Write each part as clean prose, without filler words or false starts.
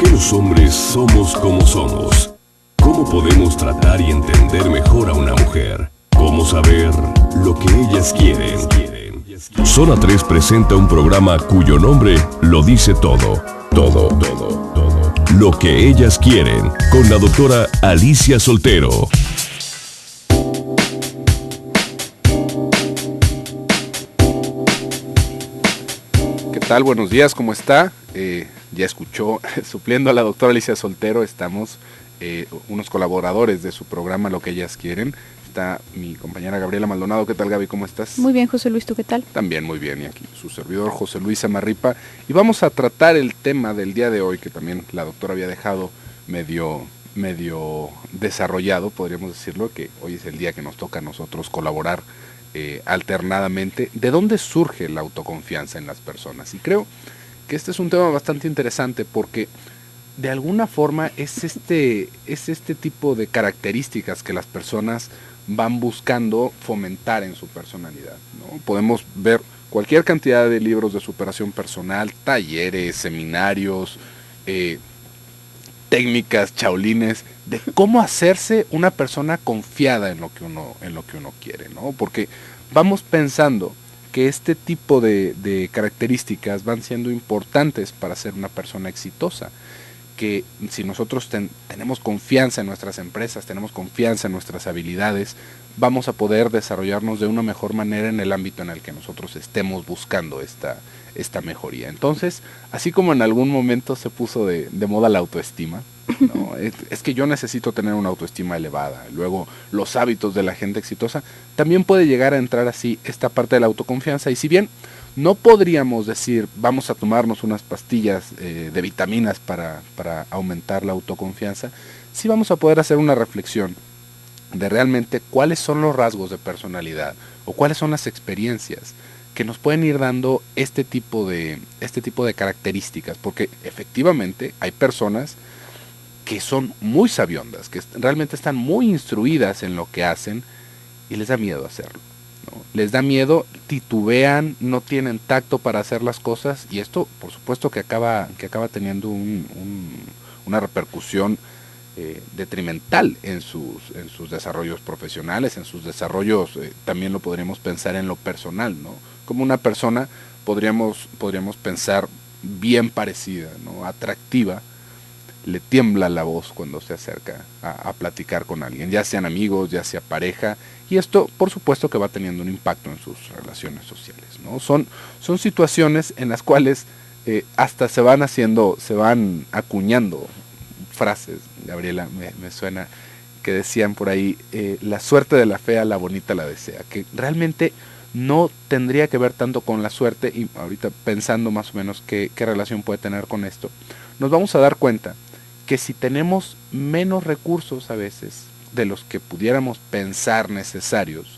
qué los hombres somos como somos? ¿Cómo podemos tratar y entender mejor a una mujer? ¿Cómo saber lo que ellas quieren? Zona 3 presenta un programa cuyo nombre lo dice todo. Lo que ellas quieren, con la doctora Alicia Soltero. ¿Qué tal? Buenos días, ¿cómo está? Ya escuchó, supliendo a la doctora Alicia Soltero, estamos unos colaboradores de su programa Lo que ellas quieren. Está mi compañera Gabriela Maldonado. ¿Qué tal, Gaby? ¿Cómo estás? Muy bien, José Luis, ¿tú qué tal? También muy bien, y aquí su servidor José Luis Amarripa. Y vamos a tratar el tema del día de hoy, que también la doctora había dejado medio desarrollado, podríamos decirlo, que hoy es el día que nos toca a nosotros colaborar alternadamente. ¿De dónde surge la autoconfianza en las personas? Y creo que este es un tema bastante interesante porque de alguna forma es este tipo de características que las personas van buscando fomentar en su personalidad, ¿no? Podemos ver cualquier cantidad de libros de superación personal, talleres, seminarios, técnicas, chaolines, de cómo hacerse una persona confiada en lo que uno quiere, ¿no? Porque vamos pensando que este tipo de características van siendo importantes para ser una persona exitosa, que si nosotros tenemos confianza en nuestras empresas, tenemos confianza en nuestras habilidades, vamos a poder desarrollarnos de una mejor manera en el ámbito en el que nosotros estemos buscando esta mejoría. Entonces, así como en algún momento se puso de moda la autoestima, ¿no? Es que yo necesito tener una autoestima elevada. Luego, los hábitos de la gente exitosa, también puede llegar a entrar así esta parte de la autoconfianza. Y si bien no podríamos decir, vamos a tomarnos unas pastillas de vitaminas para aumentar la autoconfianza, sí vamos a poder hacer una reflexión de realmente cuáles son los rasgos de personalidad o cuáles son las experiencias que nos pueden ir dando este tipo de características, porque efectivamente hay personas que son muy sabiondas, que realmente están muy instruidas en lo que hacen y les da miedo hacerlo, ¿no? Les da miedo, titubean, no tienen tacto para hacer las cosas, y esto por supuesto que acaba teniendo una repercusión detrimental en sus desarrollos profesionales, en sus desarrollos, también lo podríamos pensar en lo personal, ¿no? Como una persona podríamos pensar bien parecida, ¿no? Atractiva, le tiembla la voz cuando se acerca a platicar con alguien, ya sean amigos, ya sea pareja, y esto por supuesto que va teniendo un impacto en sus relaciones sociales, ¿no? Son situaciones en las cuales hasta se van acuñando frases, Gabriela, me suena que decían por ahí, la suerte de la fea, la bonita la desea, que realmente no tendría que ver tanto con la suerte, y ahorita pensando más o menos qué relación puede tener con esto, nos vamos a dar cuenta que si tenemos menos recursos a veces de los que pudiéramos pensar necesarios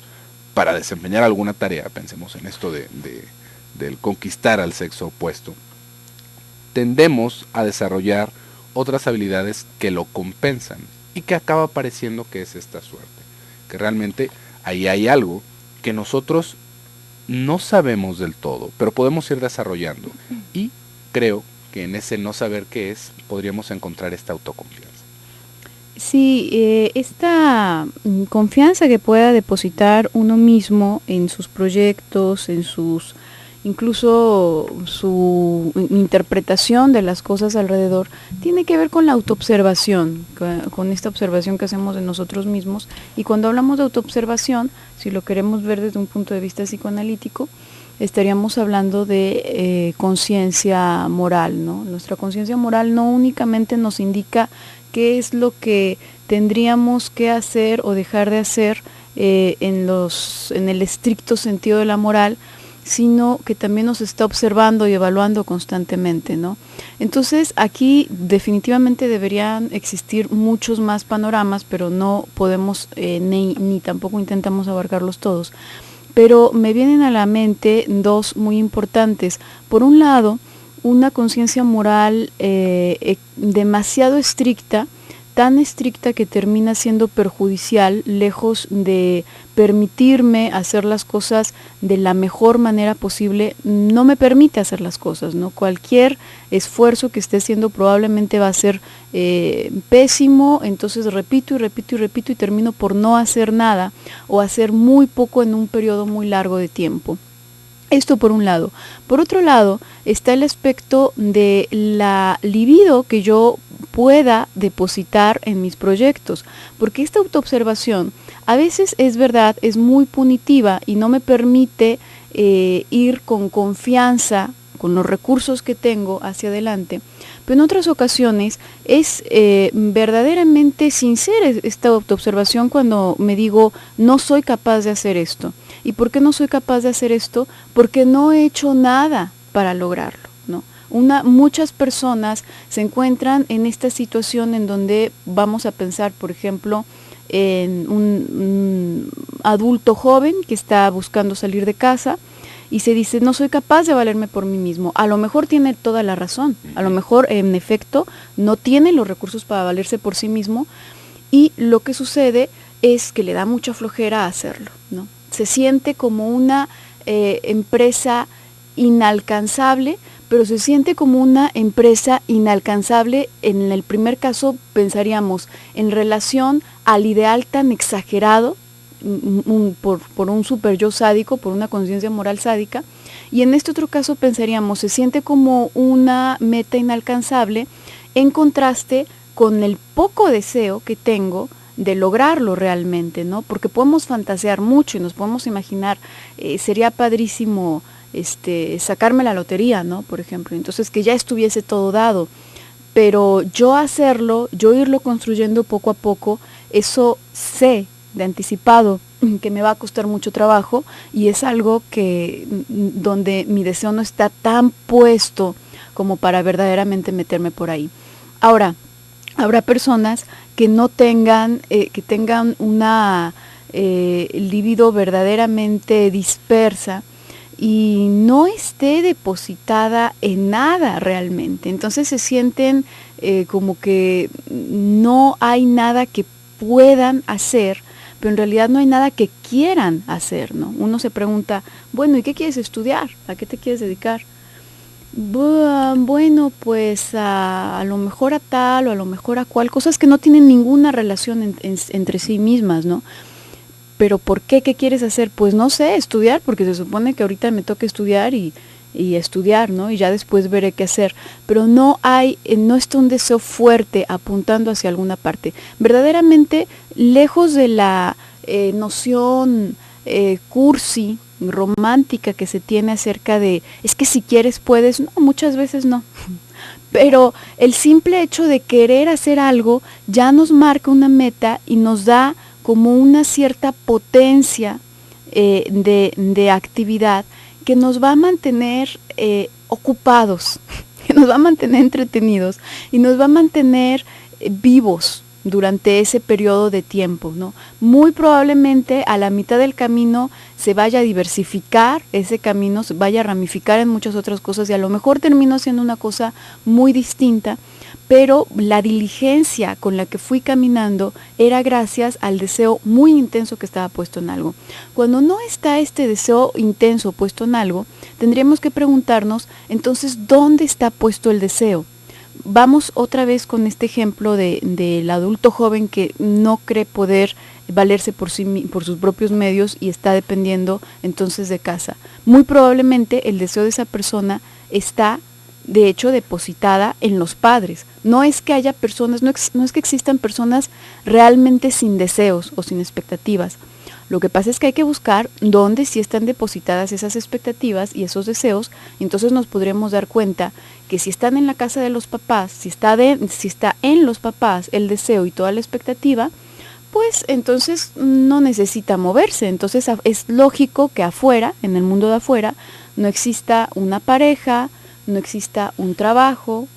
para desempeñar alguna tarea, pensemos en esto del conquistar al sexo opuesto, tendemos a desarrollar otras habilidades que lo compensan y que acaba pareciendo que es esta suerte, que realmente ahí hay algo que nosotros no sabemos del todo, pero podemos ir desarrollando, y creo que en ese no saber qué es, podríamos encontrar esta autoconfianza. Sí, esta confianza que pueda depositar uno mismo en sus proyectos, incluso su interpretación de las cosas alrededor, tiene que ver con la autoobservación, con esta observación que hacemos de nosotros mismos. Y cuando hablamos de autoobservación, si lo queremos ver desde un punto de vista psicoanalítico, estaríamos hablando de conciencia moral, ¿no? Nuestra conciencia moral no únicamente nos indica qué es lo que tendríamos que hacer o dejar de hacer en el estricto sentido de la moral, sino que también nos está observando y evaluando constantemente, ¿no? Entonces aquí definitivamente deberían existir muchos más panoramas, pero no podemos ni tampoco intentamos abarcarlos todos. Pero me vienen a la mente dos muy importantes. Por un lado, una conciencia moral demasiado estricta tan estricta que termina siendo perjudicial, lejos de permitirme hacer las cosas de la mejor manera posible, no me permite hacer las cosas, ¿no? Cualquier esfuerzo que esté haciendo probablemente va a ser pésimo, entonces repito y repito y repito y termino por no hacer nada o hacer muy poco en un periodo muy largo de tiempo. Esto por un lado. Por otro lado, está el aspecto de la libido que yo pueda depositar en mis proyectos, porque esta autoobservación a veces es verdad, es muy punitiva y no me permite ir con confianza con los recursos que tengo hacia adelante, pero en otras ocasiones es verdaderamente sincera esta autoobservación cuando me digo, no soy capaz de hacer esto. ¿Y por qué no soy capaz de hacer esto? Porque no he hecho nada para lograrlo, ¿no? Muchas personas se encuentran en esta situación en donde vamos a pensar, por ejemplo, en un adulto joven que está buscando salir de casa y se dice, no soy capaz de valerme por mí mismo. A lo mejor tiene toda la razón, a lo mejor en efecto no tiene los recursos para valerse por sí mismo y lo que sucede es que le da mucha flojera hacerlo, ¿no? Se siente como una empresa inalcanzable, pero se siente como una empresa inalcanzable, en el primer caso pensaríamos en relación al ideal tan exagerado, por un super yo sádico, por una conciencia moral sádica, y en este otro caso pensaríamos, se siente como una meta inalcanzable en contraste con el poco deseo que tengo de lograrlo realmente, ¿no? Porque podemos fantasear mucho y nos podemos imaginar, sería padrísimo sacarme la lotería, ¿no? Por ejemplo, entonces que ya estuviese todo dado, pero yo hacerlo, yo irlo construyendo poco a poco, eso sé de anticipado que me va a costar mucho trabajo y es algo que donde mi deseo no está tan puesto como para verdaderamente meterme por ahí. Ahora, habrá personas que no tengan, que tengan una libido verdaderamente dispersa y no esté depositada en nada realmente. Entonces se sienten como que no hay nada que puedan hacer, pero en realidad no hay nada que quieran hacer, ¿no? Uno se pregunta, bueno, ¿y qué quieres estudiar? ¿A qué te quieres dedicar? Bueno, pues a lo mejor a tal o a lo mejor a cual, cosas que no tienen ninguna relación entre sí mismas, ¿no? Pero ¿por qué? ¿Qué quieres hacer? Pues no sé, estudiar, porque se supone que ahorita me toca estudiar y estudiar, ¿no? Y ya después veré qué hacer. Pero no está un deseo fuerte apuntando hacia alguna parte. Verdaderamente, lejos de la noción cursi, romántica que se tiene acerca de, es que si quieres puedes, no, muchas veces no. Pero el simple hecho de querer hacer algo ya nos marca una meta y nos da como una cierta potencia de actividad que nos va a mantener ocupados, que nos va a mantener entretenidos y nos va a mantener vivos durante ese periodo de tiempo, ¿no? Muy probablemente a la mitad del camino se vaya a diversificar ese camino, se vaya a ramificar en muchas otras cosas y a lo mejor termino haciendo una cosa muy distinta, pero la diligencia con la que fui caminando era gracias al deseo muy intenso que estaba puesto en algo. Cuando no está este deseo intenso puesto en algo, tendríamos que preguntarnos, entonces, ¿dónde está puesto el deseo? Vamos otra vez con este ejemplo del adulto joven que no cree poder valerse por sus propios medios y está dependiendo entonces de casa. Muy probablemente el deseo de esa persona está, de hecho, depositada en los padres. No es que haya personas, no es que existan personas realmente sin deseos o sin expectativas. Lo que pasa es que hay que buscar dónde sí están depositadas esas expectativas y esos deseos, y entonces nos podremos dar cuenta que si están en la casa de los papás, si está en los papás el deseo y toda la expectativa, pues entonces no necesita moverse. Entonces es lógico que afuera, en el mundo de afuera, no exista una pareja, no exista un trabajo,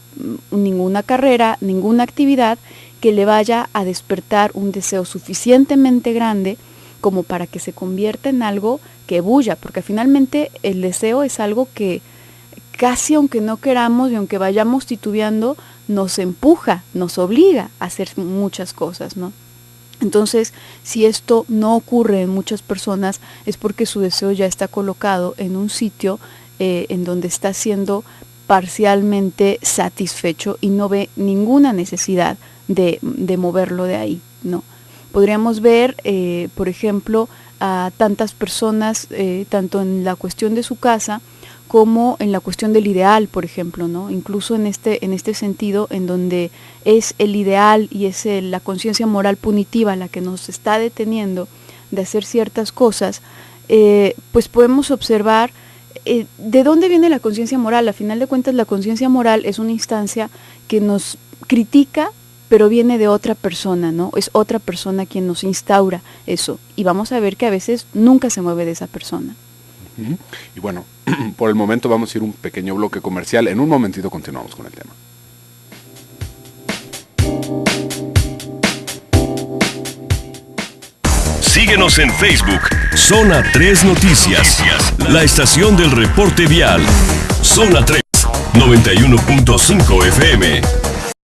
ninguna carrera, ninguna actividad que le vaya a despertar un deseo suficientemente grande como para que se convierta en algo que bulla, porque finalmente el deseo es algo que casi aunque no queramos y aunque vayamos titubeando, nos empuja, nos obliga a hacer muchas cosas, ¿no? Entonces, si esto no ocurre en muchas personas, es porque su deseo ya está colocado en un sitio en donde está siendo parcialmente satisfecho y no ve ninguna necesidad de moverlo de ahí, ¿no? Podríamos ver, por ejemplo, a tantas personas, tanto en la cuestión de su casa, como en la cuestión del ideal, por ejemplo, ¿no? Incluso en este sentido, en donde es el ideal y es la conciencia moral punitiva la que nos está deteniendo de hacer ciertas cosas, pues podemos observar de dónde viene la conciencia moral. A final de cuentas, la conciencia moral es una instancia que nos critica, pero viene de otra persona, ¿no? Es otra persona quien nos instaura eso. Y vamos a ver que a veces nunca se mueve de esa persona. Y bueno, por el momento vamos a ir un pequeño bloque comercial. En un momentito continuamos con el tema. Síguenos en Facebook, Zona 3 Noticias, la estación del reporte vial. Zona 3, 91.5 FM.